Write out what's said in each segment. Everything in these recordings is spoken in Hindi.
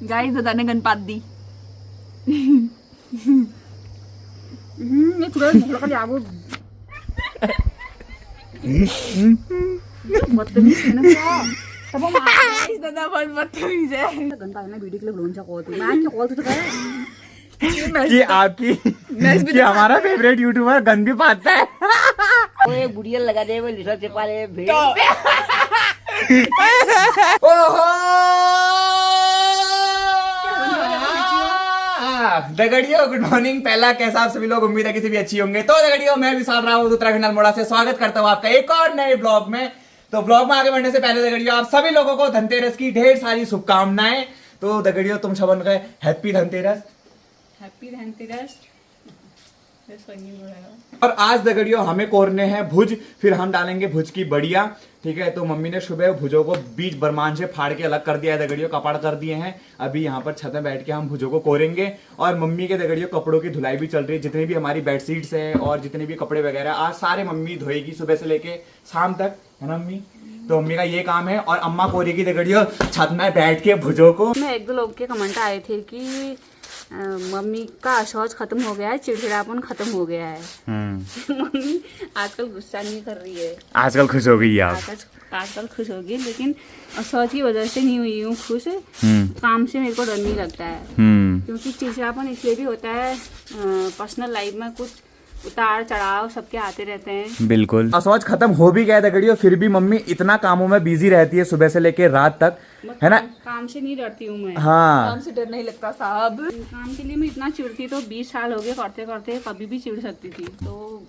गाइस दादा ने गन पात दी। ये थोड़ा लगा जाओ बदतमीज है ना क्या तब गाइस दादा बहुत बदतमीज है। गन पाना वीडियो के लिए बोलूंगा कॉल तू मैं क्या कॉल तो कर कि आपकी कि हमारा फेवरेट यूट्यूबर गन भी पाता है। ओए बुढ़िया लगा दे वो लिसा से पाले भेड़ ओहो दगड़ियों गुड मॉर्निंग। पहला कैसा आप सभी लोग, उम्मीद है किसी भी अच्छी होंगे। तो दगड़ियों मैं विशाल रावत उत्तराखंड अल्मोड़ा से स्वागत करता हूँ आपका एक और नए ब्लॉग में। तो ब्लॉग में आगे बढ़ने से पहले दगड़ियों आप सभी लोगों को धनतेरस की ढेर सारी शुभकामनाएं। तो दगड़ियों तुम सबन गए हैप्पी धनतेरस। हैप्पी धनतेरस। और आज दगड़ियों हमें कोरने हैं भुज, फिर हम डालेंगे भुज की बढ़िया। ठीक है, तो मम्मी ने सुबह भुजों को बीच बरमान से फाड़ के अलग कर दिया है दगड़ियों, कपड़ कर दिए हैं। अभी यहाँ पर छत में बैठ के हम भुजों को कोरेंगे। और मम्मी के दगड़ियों कपड़ों की धुलाई भी चल रही है, जितनी भी हमारी बेडशीट्स हैं और जितने भी कपड़े वगैरह आज सारे मम्मी धोएगी सुबह से लेके शाम तक, है ना मम्मी? तो मम्मी का ये काम है और अम्मा कोरेगी दगड़ियों छत में बैठ के भुजों को। मैं एक दो लोग के कमेंट आए थे कि मम्मी का शौच खत्म हो गया है, चिड़चिड़ापन खत्म हो गया है। मम्मी आजकल गुस्सा नहीं कर रही है, आजकल खुश हो गई आप? आजकल खुश होगी, लेकिन शौच की वजह से नहीं हुई हूँ खुश। काम से मेरे को डर नहीं लगता है, क्योंकि चिड़चिड़ापन इसलिए भी होता है पर्सनल लाइफ में कुछ उतार चढ़ाव सबके आते रहते हैं। बिल्कुल शौच खत्म हो भी गया दगड़ियों, फिर भी मम्मी इतना कामों में बिजी रहती है सुबह से लेके रात तक, है ना? काम से नहीं डरती हूँ मैं। हाँ, काम से डर नहीं लगता साहब। काम के लिए मैं इतना चिढ़ती तो 20 साल हो गए करते करते, कभी भी चिढ़ सकती थी। तो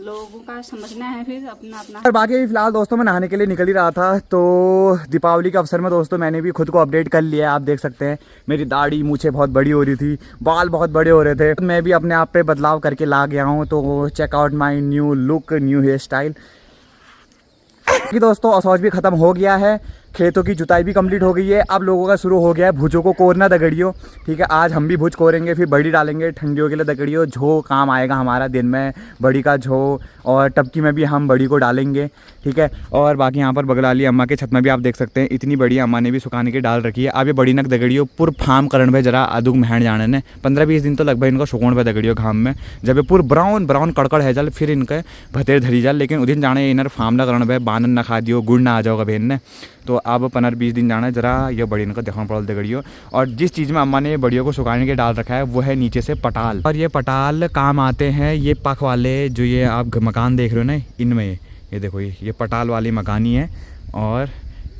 लोगों का समझना है फिर अपना अपना। और बाकी फिलहाल दोस्तों मैं नहाने के लिए निकल ही रहा था, तो दीपावली के अवसर में दोस्तों मैंने भी खुद को अपडेट कर लिया। आप देख सकते हैं मेरी दाढ़ी मूछें बहुत बड़ी हो रही थी, बाल बहुत बड़े हो रहे थे। मैं भी अपने आप पे बदलाव करके ला गया हूँ। तो check out my new look, new hair style. दोस्तों शौच भी खत्म हो गया है, खेतों की जुताई भी कंप्लीट हो गई है। अब लोगों का शुरू हो गया है भुजों को कोरना दगड़ियों। ठीक है, आज हम भी भुज कोरेंगे, फिर बड़ी डालेंगे ठंडियों के लिए दगड़ियों। झो काम आएगा हमारा दिन में, बड़ी का झो, और टपकी में भी हम बड़ी को डालेंगे। ठीक है, और बाकी यहाँ पर बगलाली अम्मा के छत में भी आप देख सकते हैं इतनी बड़ी अम्मा ने भी सुखाने के डाल रखी है। अब ये बड़ी नक दगड़ियों पूर फार्म करण में जरा अदुग महण जाने ने 15-20 दिन तो लगभग इनको सुकोण पे दगड़ियों घाम में, जब पूर ब्राउन ब्राउन कड़कड़ है जल, फिर इनके भतेर धरी जाल। लेकिन उदिन जाने इनर फार्म ना करण पे बानन न खा दियो, गुड़ ना आ जाओगा बहन ने। तो अब 15-20 दिन जाना है, जरा ये बड़ी इनको देखना पड़ा दगड़ियों। और जिस चीज़ में अम्मा ने बड़ियों को सुखाने के डाल रखा है वो है नीचे से पटाल। और ये पटाल काम आते हैं ये पख वाले, जो ये आप मकान देख रहे हो ना इनमें, ये देखो ये पटाल वाली मकानी है। और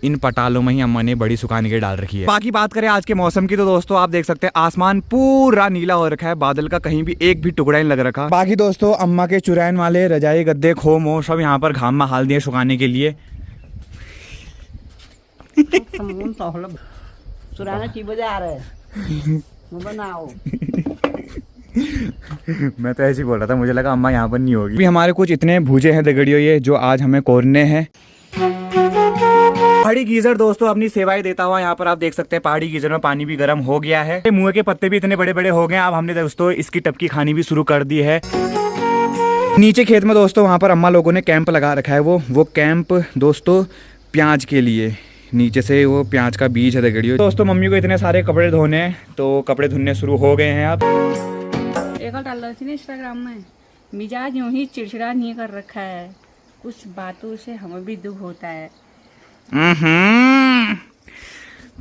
इन पटालों में ही अम्मा ने बड़ी सुखाने के डाल रखी है। बाकी बात करें आज के मौसम की, तो दोस्तों आप देख सकते हैं आसमान पूरा नीला हो रखा है, बादल का कहीं भी एक भी टुकड़ा नहीं लग रखा। बाकी दोस्तों अम्मा के चुरैन वाले रजाई गद्दे खो मो सब यहाँ पर घाम में हाल दिए सुखाने के लिए। सुराना की बजा आ रहा है बनाओ। मैं तो ऐसे ही बोल रहा था, मुझे लगा अम्मा यहाँ पर नहीं होगी। अभी हमारे कुछ इतने भूजे हैं दगड़ियों ये, जो आज हमें कोरने हैं। पहाड़ी गीजर दोस्तों अपनी सेवाएं देता हुआ यहाँ पर आप देख सकते हैं पहाड़ी गीजर में पानी भी गर्म हो गया है। मुँह के पत्ते भी इतने बड़े बड़े हो गए। अब हमने दोस्तों इसकी टपकी खानी भी शुरू कर दी है। नीचे खेत में दोस्तों वहाँ पर अम्मा लोगों ने कैंप लगा रखा है। वो कैंप दोस्तों प्याज के लिए, नीचे से वो प्याज का बीज है दगड़ियों। दोस्तों मम्मी को इतने सारे कपड़े धोने हैं, तो कपड़े धुलने शुरू हो गए हैं। अब एक डाल रही थी ना इंस्टाग्राम में, मिजाज यूं ही चिड़चिड़ा नहीं कर रखा है, कुछ बातों से हमें भी दुख होता है।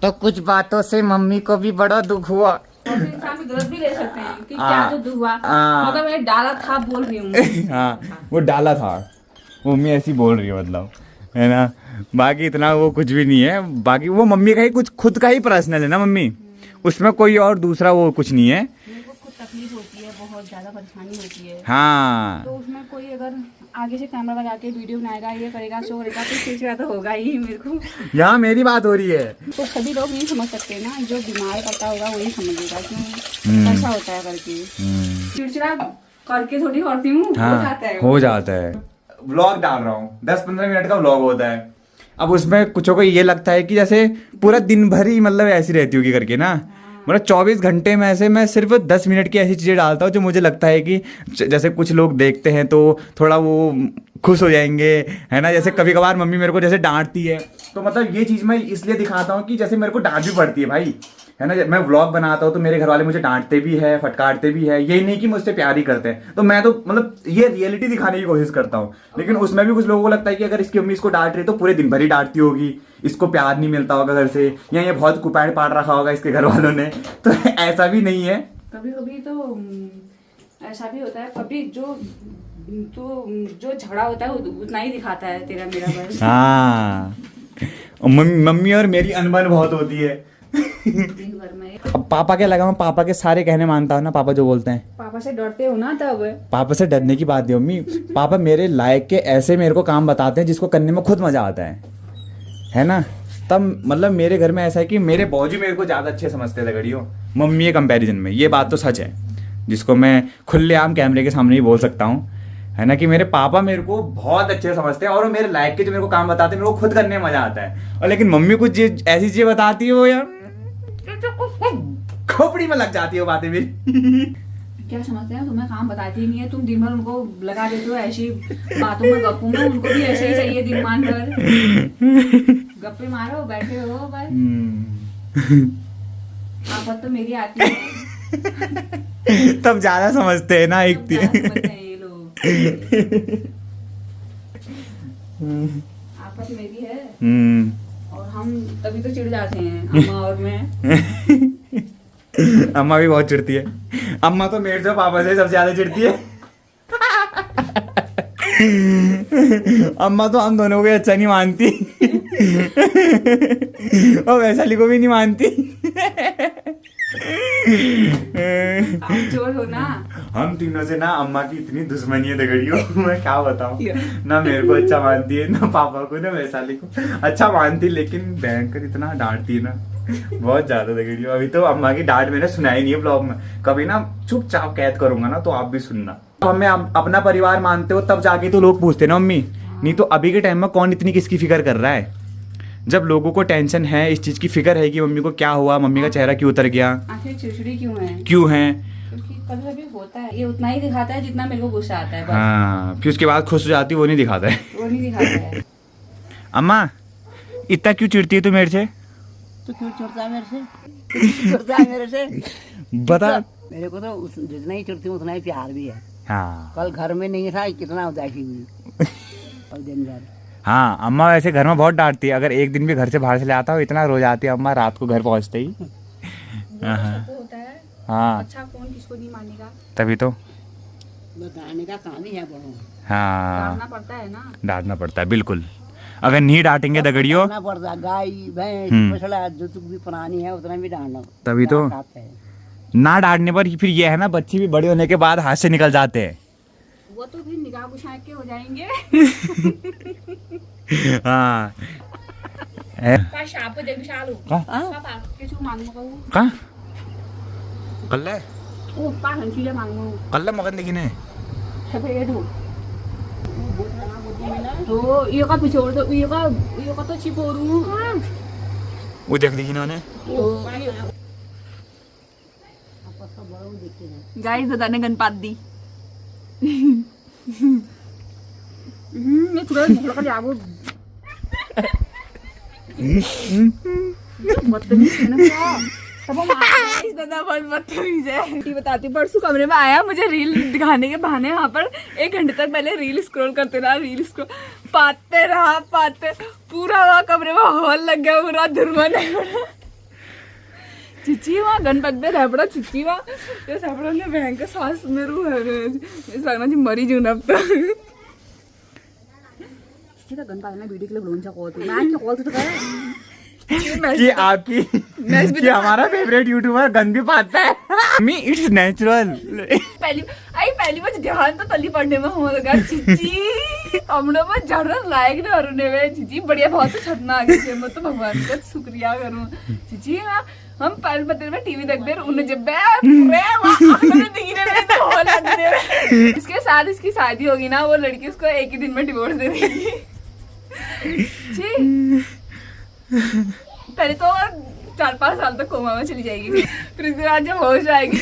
तो कुछ बातों से मम्मी को भी बड़ा दुख हुआ। और फिर इंसान भी गलत भी ले सकते हैं कि क्या तो दुख हुआ, मतलब मैं डाला था बोल रही हूँ। हाँ वो डाला था, मम्मी ऐसी बोल रही है मतलब, है ना? बाकी इतना वो कुछ भी नहीं है। बाकी वो मम्मी का ही कुछ खुद का ही पर्सनल है ना मम्मी, उसमें कोई और दूसरा वो कुछ नहीं है। मेरे को खुद तकलीफ होती है, बहुत ज्यादा परेशानी होती है। हाँ, तो उसमें कोई अगर आगे से कैमरा लगा के वीडियो बनाएगा, ये करेगा शो करेगा, तो चिड़चिड़ा तो होगा ही मेरे को। यहाँ मेरी बात हो रही है। तो सभी लोग नहीं समझ सकते ना, जो बीमार पड़ता होगा वही समझेगा क्यों ऐसा होता है करके। चिड़चिड़ा करके थोड़ी करती हूँ, हो जाता है। व्लॉग डाल रहा हूँ, 10-15 मिनट का व्लॉग होता है। अब उसमें कुछों को ये लगता है कि जैसे पूरा दिन भर ही मतलब ऐसी रहती होगी करके ना, मतलब 24 घंटे में ऐसे मैं सिर्फ 10 मिनट की ऐसी चीज़ें डालता हूँ जो मुझे लगता है कि जैसे कुछ लोग देखते हैं तो थोड़ा वो खुश हो जाएंगे, है ना? जैसे कभी कभार मम्मी मेरे को जैसे डांटती है, तो मतलब ये चीज़ मैं इसलिए दिखाता हूँ कि जैसे मेरे को डांट भी पड़ती है भाई, है ना। जब मैं व्लॉग बनाता हूँ तो मेरे घर वाले मुझे डांटते भी है, फटकारते भी है, यही नहीं कि मुझसे प्यार ही करते हैं। तो मैं तो मतलब ये रियलिटी दिखाने की कोशिश करता हूँ, लेकिन उसमें भी कुछ लोगों को लगता है कि अगर इसकी मम्मी इसको डांट रही तो पूरे दिन भर ही डांटती होगी, इसको प्यार नहीं मिलता होगा घर से, या ये बहुत कुपैड़ पाड़ रखा होगा इसके घर वालों ने। तो ऐसा भी नहीं है। कभी कभी तो ऐसा भी होता है, कभी जो झगड़ा होता है उतना ही दिखाता है तेरा मेरा बस। हाँ, मम्मी और मेरी अनबन बहुत होती है। दिन भर में अब पापा क्या लगा, मैं पापा के सारे कहने मानता हूँ ना, पापा जो बोलते हैं। पापा से डरते हो ना तब? पापा से डरने की बात नहीं मम्मी, पापा मेरे लायक के ऐसे मेरे को काम बताते हैं जिसको करने में खुद मजा आता है ना। तब मतलब मेरे घर में ऐसा है कि मेरे बौजी मेरे को ज़्यादा अच्छे समझते हैं दगड़ियों, मम्मी के कंपैरिजन में। ये बात तो सच है, जिसको मैं खुलेआम कैमरे के सामने ही बोल सकता हूँ, है ना, कि मेरे पापा मेरे को बहुत अच्छे समझते हैं और वो मेरे लायक के जो मेरे को काम बताते हैं मेरे को खुद करने में मजा आता है। और लेकिन मम्मी कुछ ऐसी चीजें बताती है वो यार खोपड़ी में लग जाती है वो बातें मेरी। क्या समझते हैं, तुम्हें काम बताती ही नहीं है, तुम दिन भर उनको लगा देते हो ऐसी बातों में, गप्पों में। उनको भी ऐसे ही चाहिए दिन मान भर गप्पे मारो, बैठे हो बस। आफत तो मेरी आती है। तब ज्यादा समझते हैं ना, एक ये लोग। आफत मेरी है और हम तभी तो चिढ़ जाते हैं, अम्मा और मैं। अम्मा भी बहुत चिढ़ती है। अम्मा तो मेरे से पापा से सबसे ज्यादा चिढ़ती है। अम्मा तो हम दोनों को अच्छा नहीं मानती और वैशाली को भी नहीं मानती। आप चोर हो ना। हम तीनों से ना अम्मा की इतनी दुश्मनी है दगड़ियों, मैं क्या बताऊं। ना मेरे को अच्छा मानती है, ना पापा को, ना वैशाली को अच्छा मानती, लेकिन भयंकर इतना डांटती है ना, बहुत ज्यादा दगड़ियों। अभी तो अम्मा की डांट मैंने सुनाई नहीं है ब्लॉग में, कभी ना चुपचाप कैद करूंगा ना तो आप भी सुनना। तो हमें अपना परिवार मानते हो तब जाके तो लोग पूछते ना मम्मी, नहीं तो अभी के टाइम में कौन इतनी किसकी फिक्र कर रहा है। जब लोगों को टेंशन है, इस चीज की फिक्र है कि मम्मी को क्या हुआ, मम्मी का चेहरा क्यों उतर गया, आखिर चिड़चिड़ी क्यों है, क्योंकि कभी कभी होता है, ये उतना ही दिखाता है जितना मेरे को गुस्सा आता है बस। हाँ, फिर उसके बाद खुश हो जाती है, वो नहीं दिखाता है। वो नहीं दिखाता है। अम्मा इतना क्यों चिढ़ती है तू मेरे से? तो क्यों चिढ़ता है मेरे से? क्यों चिढ़ता है मेरे से? बता। मेरे को तो जितना ही चिढ़ती हूँ उतना ही प्यार भी है। हाँ, कल घर में नहीं था, कितना उदासी हुई और दिन भर। हाँ, अम्मा वैसे घर में बहुत डांटती है, अगर एक दिन भी घर से बाहर से ले आता हो इतना रो जाती है अम्मा रात को घर पहुंचते ही। होता है। हाँ, अच्छा कौन किसको नहीं मानेगा, तभी तो बताने का काम ही है बड़ों। हाँ, डांटना पड़ता है ना, डांटना पड़ता है बिल्कुल। अगर नहीं डांटेंगे दगड़ियों, डांटना पड़ता है। गाय भैंस मसला जो तुक भी पुरानी है उतना भी डांटना, तभी तो ना डांटने पर फिर ये है ना, बच्चे भी बड़े होने के बाद हाथ से निकल जाते हैं। वो तो फिर निगाह बुझा के हो जाएंगे। हाँ, कल्ले मगन देखिने तो ये का पिछोड़ दो, ये का तो छिपोरू वो देख देखी ना गाइस दादा ने गन पात दी। मैं थोड़ा झगड़ा कर जाऊँ। बदतमीज है ना दादा, बहुत बदतमीज है। बताती हूँ, परसों कमरे में आया, मुझे रील दिखाने के बहाने यहाँ पर 1 घंटे तक पहले रील स्क्रॉल करते रहा, रील स्क्रॉल पाते रहा, पूरा वहाँ कमरे में हॉल लग गया, पूरा धुरमन है। चिची वहाँ गन पक दे रह पड़ा, चिची वहाँ ये सापड़ा ने बहन के सांस में रू है इस लगना जी मरी जून अब तक। तो गन पाना वीडियो के लिए ब्लोन सा कॉल तो मैं क्या कॉल तो करे कि आपकी कि हमारा फेवरेट यूट्यूबर गन भी पाता है। Me it's natural. पहली बार ध्यान तो तली पढ़ने में हो लगा चिची हमने में जरूर लायक ने अरुणे में चिची बढ़िया बहुत छतना आ गई। मैं तो भगवान का शुक्रिया करूं चिची। हम पहले बते में टीवी देख दे उन्हें जब इसके साथ इसकी शादी होगी ना, वो लड़की उसको एक ही दिन में डिवोर्स दे देगी। पहले तो 4-5 साल तक कोमा में चली जाएगी, फिर इसके बाद जब होश आएगी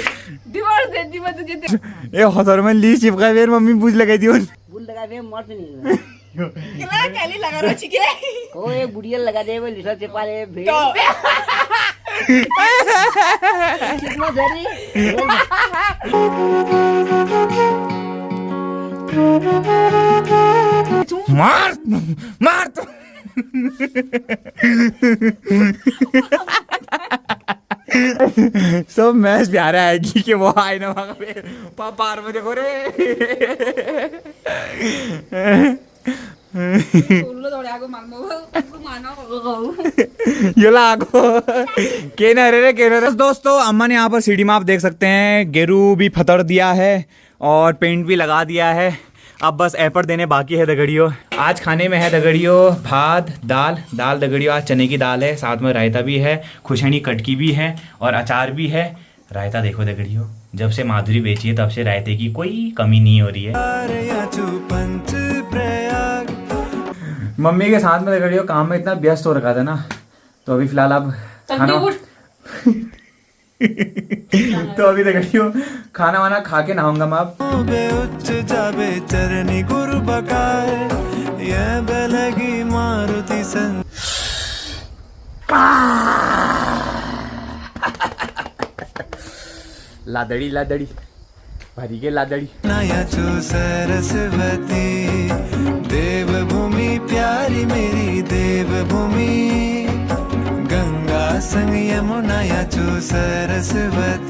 डिवोर्स देती मैं तुझे। ए हसर में ली चिपका मेरी मम्मी पूछ लगा दी बुल लगा दे मत नहीं किला कैली लगा रची के ओ एक बुढ़िया लगा दे वो लिसा चिपा ले भेड़ कितना जरी मार मार तो सब मैच प्यारा है कि वो आए ना वहां पे पार में देखो रे ये लागो दोस्तों अम्मा ने यहाँ पर सीढ़ी में आप देख सकते हैं गेरू भी फतर दिया है और पेंट भी लगा दिया है। अब बस एपर देने बाकी है दगड़ियों। आज खाने में है दगड़ियों भात दाल दगड़ियों। आज चने की दाल है, साथ में रायता भी है, खुशनी कटकी भी है और अचार भी है। रायता देखो दगड़ियों, जब से माधुरी बेची है तब से रायते की कोई कमी नहीं हो रही है। मम्मी के साथ में दगड़ियों काम में इतना व्यस्त हो रखा था ना, तो अभी फिलहाल अब खाना तो अभी दगड़ियों खाना वाना खा के नहाऊंगा मैं अब। लादड़ी लादड़ी भरी के लादड़ी सरस्वती देवभूमि प्यारी मेरी देवभूमि गंगा संग यमुना या सरस्वती।